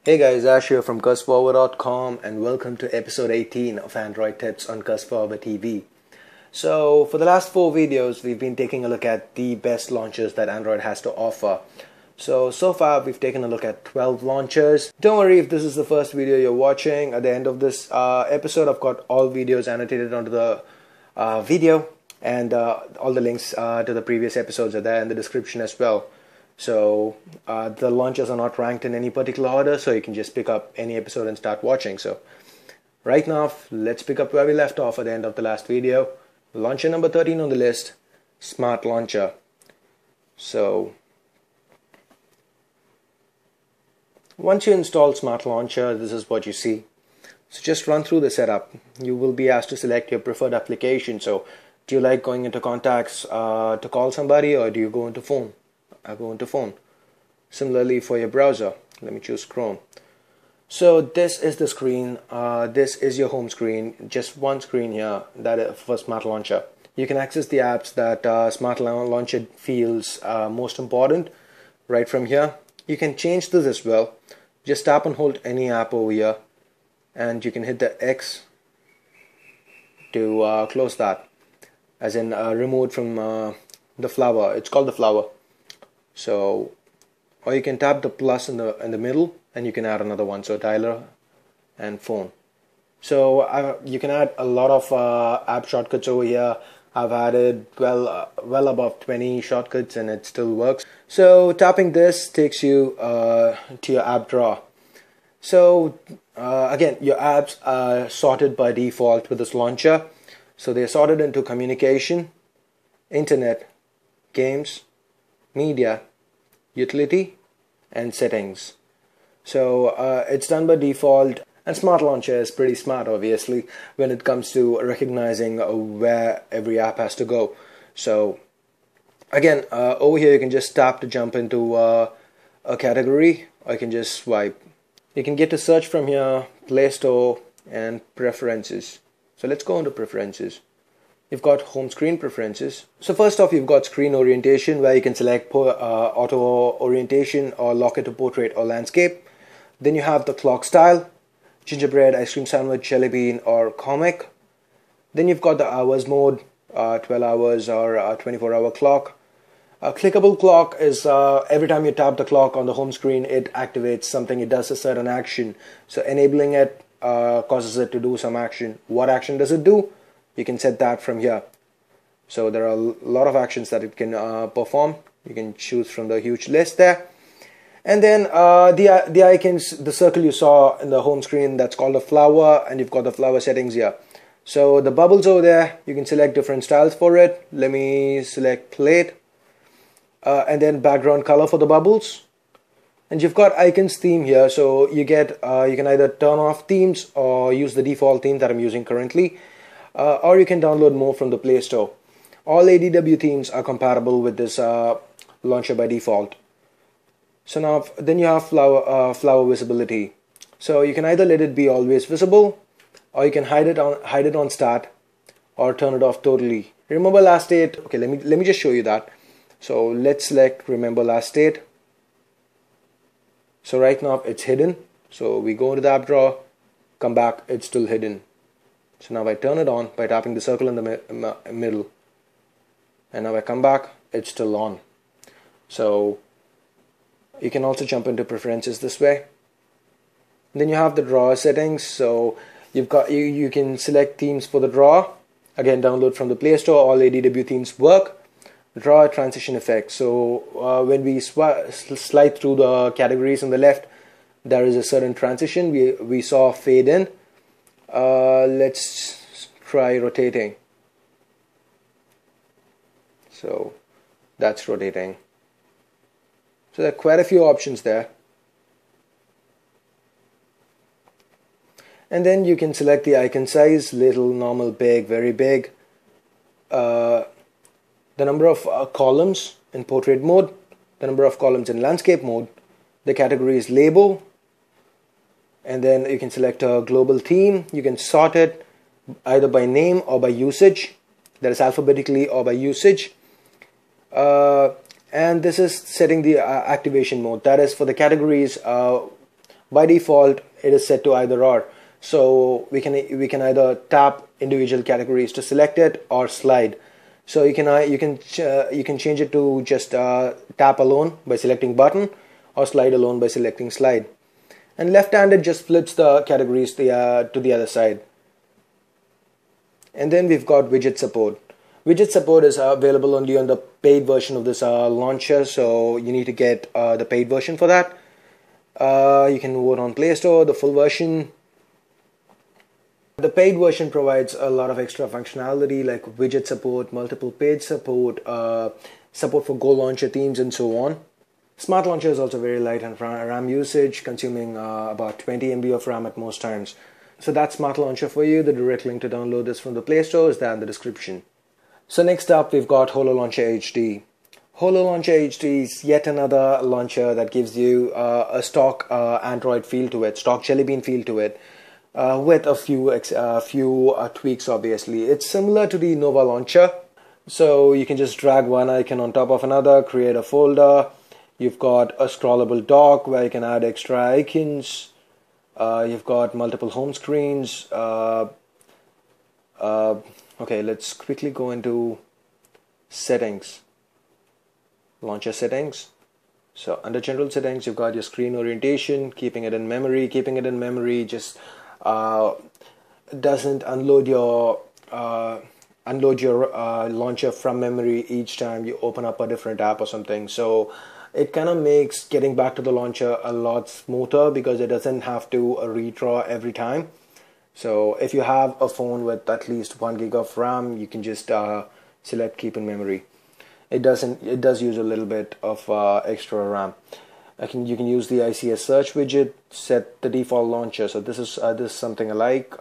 Hey guys, Ash here from cursforward.com and welcome to episode 18 of Android Tips on Cursforward TV. So for the last 4 videos, we've been taking a look at the best launchers that Android has to offer. So far we've taken a look at 12 launchers. Don't worry if this is the first video you're watching. At the end of this episode, I've got all videos annotated onto the video, and all the links to the previous episodes are there in the description as well. So the launchers are not ranked in any particular order, so you can just pick up any episode and start watching. So right now, let's pick up where we left off at the end of the last video. Launcher number 13 on the list, Smart Launcher. So once you install Smart Launcher, this is what you see. So just run through the setup. You will be asked to select your preferred application. So do you like going into contacts to call somebody, or do you go into phone? I go into phone. Similarly for your browser, let me choose Chrome. So this is the screen. This is your home screen. Just one screen here, that is for Smart Launcher. You can access the apps that Smart Launcher feels most important right from here. You can change this as well. Just tap and hold any app over here, and you can hit the X to close that, as in remove from the flower. It's called the flower. So, or you can tap the plus in the middle, and you can add another one. So dialer and phone. So you can add a lot of app shortcuts over here. I've added well above 20 shortcuts, and it still works. So tapping this takes you to your app drawer. So again, your apps are sorted by default with this launcher. So they're sorted into communication, internet, games, media, utility, and settings. So it's done by default, and Smart Launcher is pretty smart, obviously, when it comes to recognizing where every app has to go. So again, over here you can just tap to jump into a category, or you can just swipe. You can get to search from here, Play Store, and Preferences. So let's go into Preferences. You've got home screen preferences. So first off, you've got screen orientation, where you can select auto orientation or lock it to portrait or landscape. Then you have the clock style, gingerbread, ice cream sandwich, jelly bean, or comic. Then you've got the hours mode, 12 hours or 24-hour clock. A clickable clock is every time you tap the clock on the home screen, it activates something. It does a certain action. So enabling it causes it to do some action. What action does it do? You can set that from here. So there are a lot of actions that it can perform. You can choose from the huge list there. And then the icons, the circle you saw in the home screen, that's called a flower, and you've got the flower settings here. So the bubbles over there, you can select different styles for it. Let me select plate, and then background color for the bubbles. And you've got icons theme here, so you get you can either turn off themes or use the default theme that I'm using currently. Or you can download more from the Play Store. All ADW themes are compatible with this launcher by default. So now, then you have flower visibility. So you can either let it be always visible, or you can hide it on start, or turn it off totally. Remember last date. Okay, let me just show you that. So let's select remember last date. So right now it's hidden. So we go into the app drawer, come back, it's still hidden. So now I turn it on by tapping the circle in the middle, and now I come back, it's still on. So you can also jump into preferences this way. And then you have the drawer settings. So you've got you can select themes for the drawer. Again, download from the Play Store. All ADW themes work. Drawer transition effect. So when we slide through the categories on the left, there is a certain transition. We saw fade in. Let's try rotating. So that's rotating. So there are quite a few options there. And then you can select the icon size, little, normal, big, very big. The number of columns in portrait mode, the number of columns in landscape mode, the category is label. And then you can select a global theme. You can sort it either by name or by usage, that is alphabetically or by usage. And this is setting the activation mode, that is for the categories By default, it is set to either or. So we can either tap individual categories to select it or slide. So you can change it to just tap alone by selecting button, or slide alone by selecting slide. And left-handed just flips the categories to the other side. And then we've got widget support. Widget support is available only on the paid version of this launcher, so you need to get the paid version for that. You can vote on Play Store, the full version. The paid version provides a lot of extra functionality like widget support, multiple page support, support for Go Launcher themes, and so on. Smart Launcher is also very light on RAM usage, consuming about 20 MB of RAM at most times. So that's Smart Launcher for you. The direct link to download this from the Play Store is there in the description. So next up, we've got Holo Launcher HD. Holo Launcher HD is yet another launcher that gives you a stock Android feel to it, stock Jelly Bean feel to it, with a few tweaks. Obviously, it's similar to the Nova Launcher. So you can just drag one icon on top of another, create a folder. You've got a scrollable dock where you can add extra icons. You've got multiple home screens. Okay, let's quickly go into settings, launcher settings. So under general settings, you've got your screen orientation, keeping it in memory. Keeping it in memory just doesn't unload your launcher from memory each time you open up a different app or something. So it kind of makes getting back to the launcher a lot smoother because it doesn't have to redraw every time. So if you have a phone with at least 1 gig of RAM, you can just select keep in memory. It does use a little bit of extra RAM. You can use the ICS search widget, set the default launcher. So this is something I like.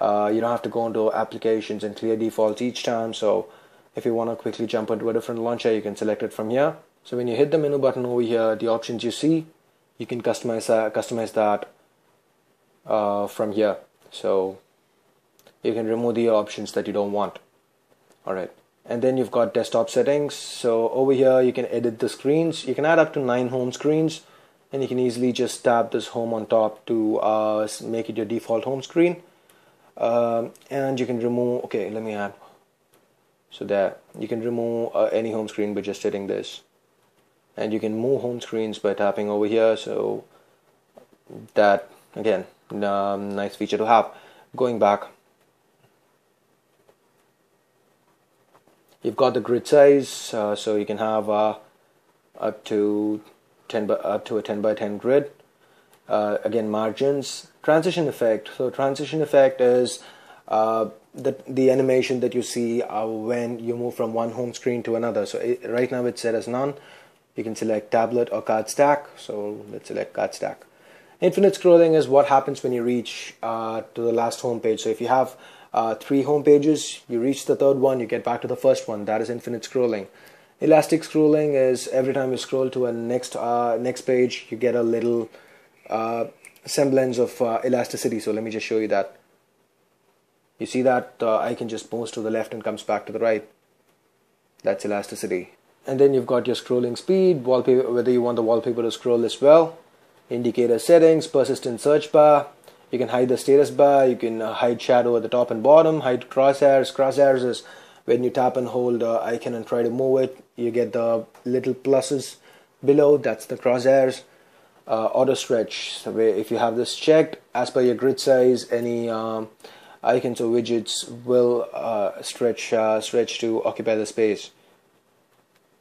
You don't have to go into applications and clear defaults each time. So if you want to quickly jump into a different launcher, you can select it from here. So when you hit the menu button over here, the options you see, you can customize that from here. So you can remove the options that you don't want. Alright, and then you've got desktop settings. So over here you can edit the screens. You can add up to 9 home screens, and you can easily just tap this home on top to make it your default home screen. And you can remove, okay, let me add. So there, you can remove any home screen by just hitting this. And you can move home screens by tapping over here. So that, again, nice feature to have. Going back, you've got the grid size, so you can have up to a 10 by 10 grid. Again, margins, transition effect. So transition effect is the animation that you see when you move from one home screen to another. So right now it's set as none. You can select tablet or card stack. So let's select card stack. Infinite scrolling is what happens when you reach to the last home page. So if you have 3 home pages, you reach the third one, you get back to the first one. That is infinite scrolling. Elastic scrolling is every time you scroll to a next page, you get a little semblance of elasticity. So let me just show you that. You see that the icon just moves to the left and comes back to the right. That's elasticity. And then you've got your scrolling speed, wallpaper, whether you want the wallpaper to scroll as well. Indicator settings, persistent search bar. You can hide the status bar. You can hide shadow at the top and bottom. Hide crosshairs. Crosshairs is when you tap and hold the icon and try to move it, you get the little pluses below. That's the crosshairs. Auto stretch. So if you have this checked, as per your grid size, any icons or widgets will stretch to occupy the space.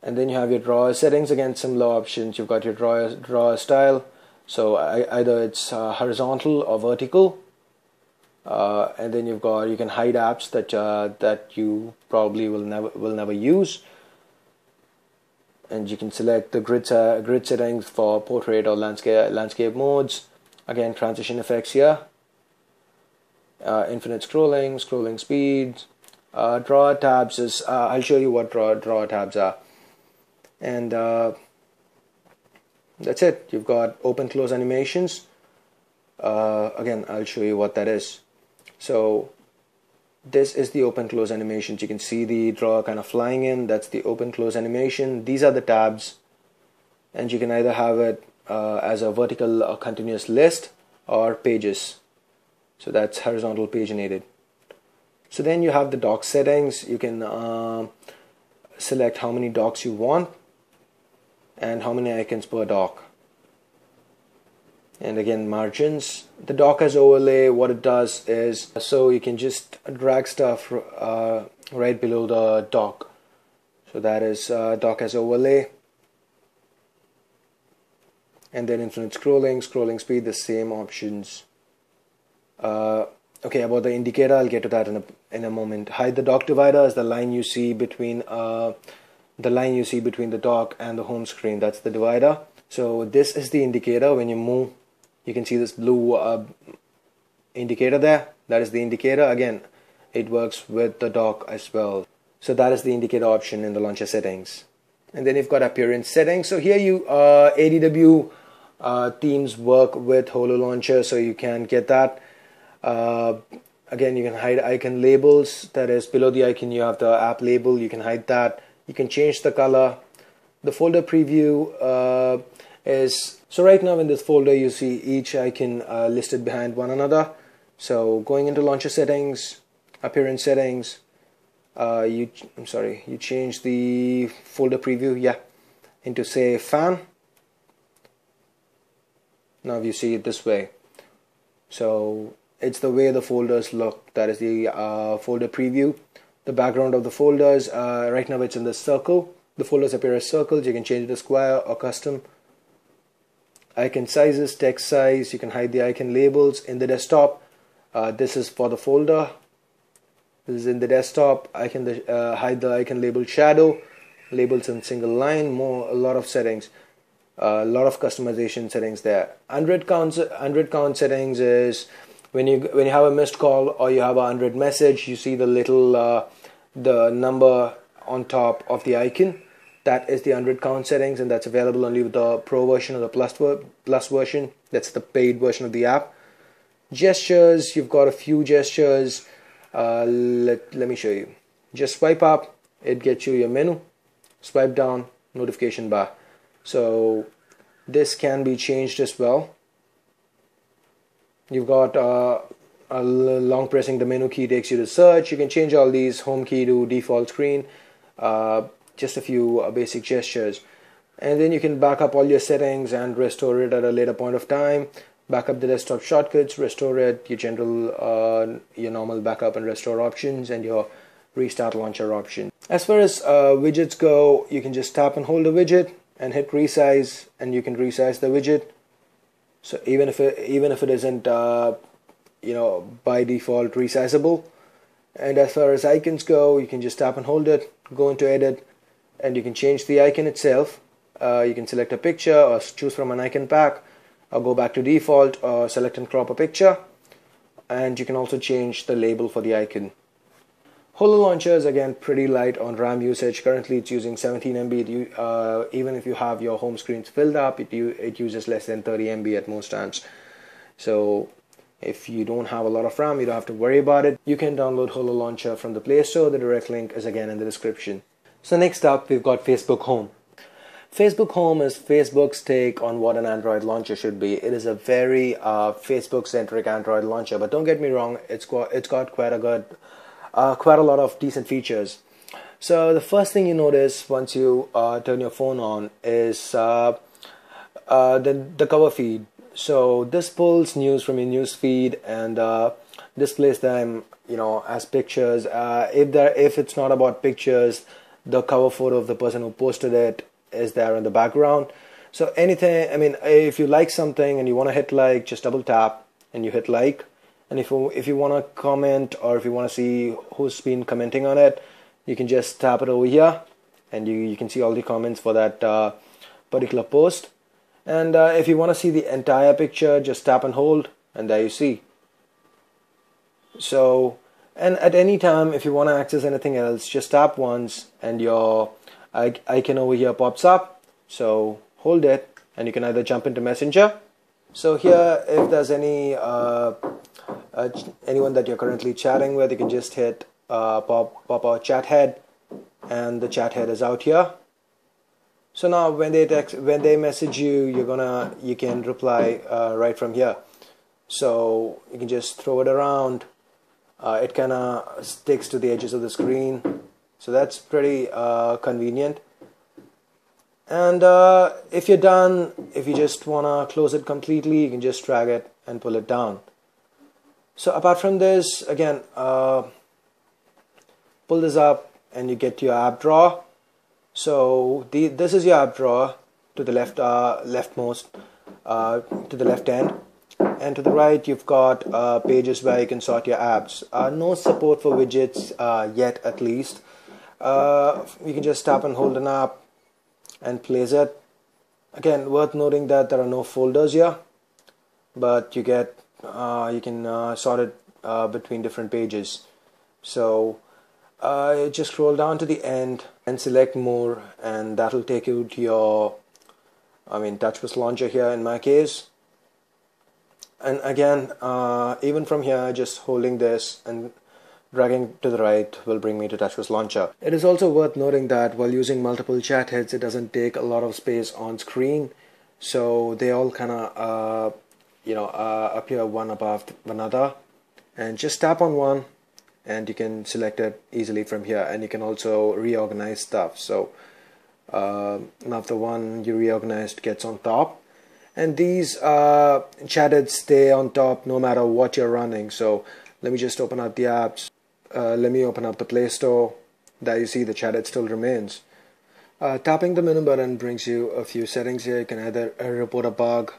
And then you have your drawer settings. Again, similar options. You've got your drawer style. So either it's horizontal or vertical. And then you can hide apps that you probably will never use. And you can select the grid settings for portrait or landscape modes. Again, transition effects here. Infinite scrolling speed. Drawer tabs is I'll show you what drawer tabs are. And that's it. You've got open close animations. Again, I'll show you what that is. So this is the open close animations. You can see the drawer kind of flying in. That's the open close animation. These are the tabs, and you can either have it as a vertical continuous list or pages. So that's horizontal paginated. So then you have the dock settings. You can select how many docks you want and how many icons per dock. And again, margins. The dock as overlay, what it does is, so you can just drag stuff right below the dock. So that is dock as overlay. And then infinite scrolling speed, the same options. Okay, about the indicator, I'll get to that in a moment. Hide the dock divider is the line you see between the dock and the home screen. That's the divider. So this is the indicator. When you move, you can see this blue indicator there. That is the indicator. Again, it works with the dock as well. So that is the indicator option in the launcher settings. And then you've got appearance settings. So here you ADW themes work with Holo Launcher, so you can get that. Again, you can hide icon labels. That is, below the icon you have the app label. You can hide that. You can change the color. The folder preview is, so right now in this folder you see each icon listed behind one another. So going into launcher settings, appearance settings, you change the folder preview, into say fan. Now you see it this way. So it's the way the folders look. That is the folder preview. The background of the folders, right now it's in the circle. The folders appear as circles. You can change it to square or custom. Icon sizes, text size. You can hide the icon labels in the desktop. This is for the folder. This is in the desktop. I can hide the icon label shadow, labels in single line. A lot of settings. A lot of customization settings there. Unread count settings is when you have a missed call or you have a unread message, you see the little the number on top of the icon. That is the unread count settings, and that's available only with the Pro version or the Plus version. That's the paid version of the app. Gestures, you've got a few gestures. Let me show you. Just swipe up, it gets you your menu. Swipe down, notification bar. So this can be changed as well. You've got long pressing the menu key takes you to search. You can change all these. Home key to default screen. Just a few basic gestures. And then you can back up all your settings and restore it at a later point of time. Back up the desktop shortcuts, restore it, your general, your normal backup and restore options, and your restart launcher option. As far as widgets go, you can just tap and hold a widget and hit resize, and you can resize the widget. So even if it isn't by default resizable. And as far as icons go, you can just tap and hold it, go into edit, and you can change the icon itself. You can select a picture or choose from an icon pack, or go back to default, or select and crop a picture. And you can also change the label for the icon. Holo Launcher is again pretty light on RAM usage. Currently it's using 17 MB. Even if you have your home screens filled up, it uses less than 30 MB at most times. So if you don't have a lot of RAM, you don't have to worry about it. You can download Holo Launcher from the Play Store. The direct link is again in the description. So next up, we've got Facebook Home. Facebook Home is Facebook's take on what an Android launcher should be. It is a very Facebook-centric Android launcher, but don't get me wrong, it's got quite a lot of decent features. So the first thing you notice once you turn your phone on is the cover feed. So this pulls news from your news feed and displays them, as pictures. If it's not about pictures, the cover photo of the person who posted it is there in the background. So anything, if you like something and you want to hit like, just double tap and you hit like. And if you want to comment, or if you want to see who's been commenting on it, you can just tap it over here, and you can see all the comments for that particular post. And if you want to see the entire picture, just tap and hold, and there you see. So, and at any time, if you want to access anything else, just tap once, and your icon over here pops up. So hold it, and you can either jump into Messenger. So here, if there's anyone that you're currently chatting with, you can just hit pop our chat head, and the chat head is out here. So now when they message you, you can reply right from here. So you can just throw it around. It kind of sticks to the edges of the screen, so that's pretty convenient. And if you're done, if you just want to close it completely, you can just drag it and pull it down. So apart from this, again, pull this up and you get your app drawer. So this is your app drawer to the left, leftmost, to the left end, and to the right you've got pages where you can sort your apps. No support for widgets yet, at least. You can just tap and hold an app and place it. Again, worth noting that there are no folders here, but you can sort it between different pages. So just scroll down to the end and select more, and that'll take you to your TouchWiz launcher here in my case. And again, even from here, just holding this and dragging to the right will bring me to TouchWiz launcher. It is also worth noting that while using multiple chat heads, it doesn't take a lot of space on screen, so they all kind of appear one above another. And just tap on one and you can select it easily from here, and you can also reorganize stuff. So now the one you reorganized gets on top, and these chat heads stay on top no matter what you're running. So let me just open up the apps. Let me open up the Play Store. There you see the chat head still remains. Tapping the menu button brings you a few settings here. You can either report a bug,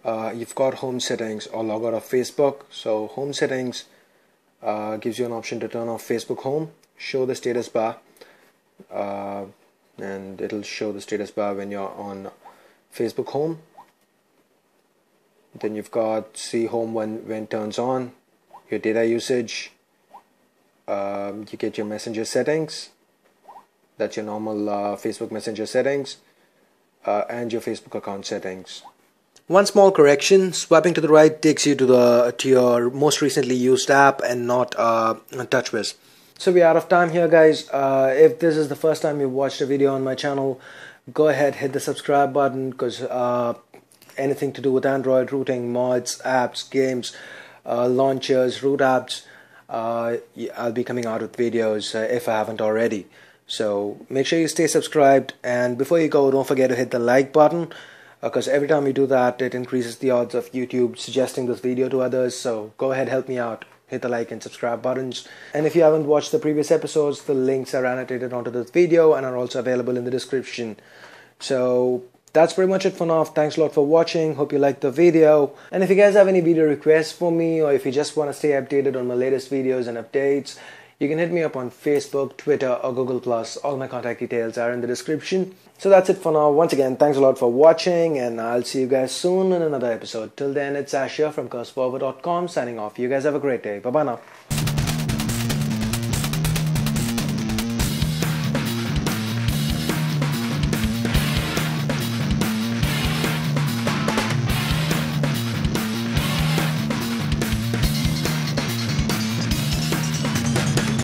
you've got home settings, or log out of Facebook. So home settings gives you an option to turn off Facebook home, show the status bar, and it'll show the status bar when you're on Facebook home. Then you've got see home when it turns on, your data usage, you get your messenger settings, that's your normal Facebook Messenger settings, and your Facebook account settings. One small correction: swiping to the right takes you to your most recently used app and not TouchWiz. So we're out of time here, guys. If this is the first time you've watched a video on my channel, go ahead, hit the subscribe button, because anything to do with Android, routing, mods, apps, games, launchers, root apps, I'll be coming out with videos if I haven't already. So make sure you stay subscribed, and before you go, don't forget to hit the like button, because every time you do that, it increases the odds of YouTube suggesting this video to others. So go ahead, help me out, hit the like and subscribe buttons. And if you haven't watched the previous episodes, the links are annotated onto this video and are also available in the description. So that's pretty much it for now. Thanks a lot for watching. Hope you liked the video. And if you guys have any video requests for me, or if you just want to stay updated on my latest videos and updates, you can hit me up on Facebook, Twitter, or Google+. All my contact details are in the description. So that's it for now. Once again, thanks a lot for watching, and I'll see you guys soon in another episode. Till then, it's Ash here from curseforward.com signing off. You guys have a great day. Bye-bye now.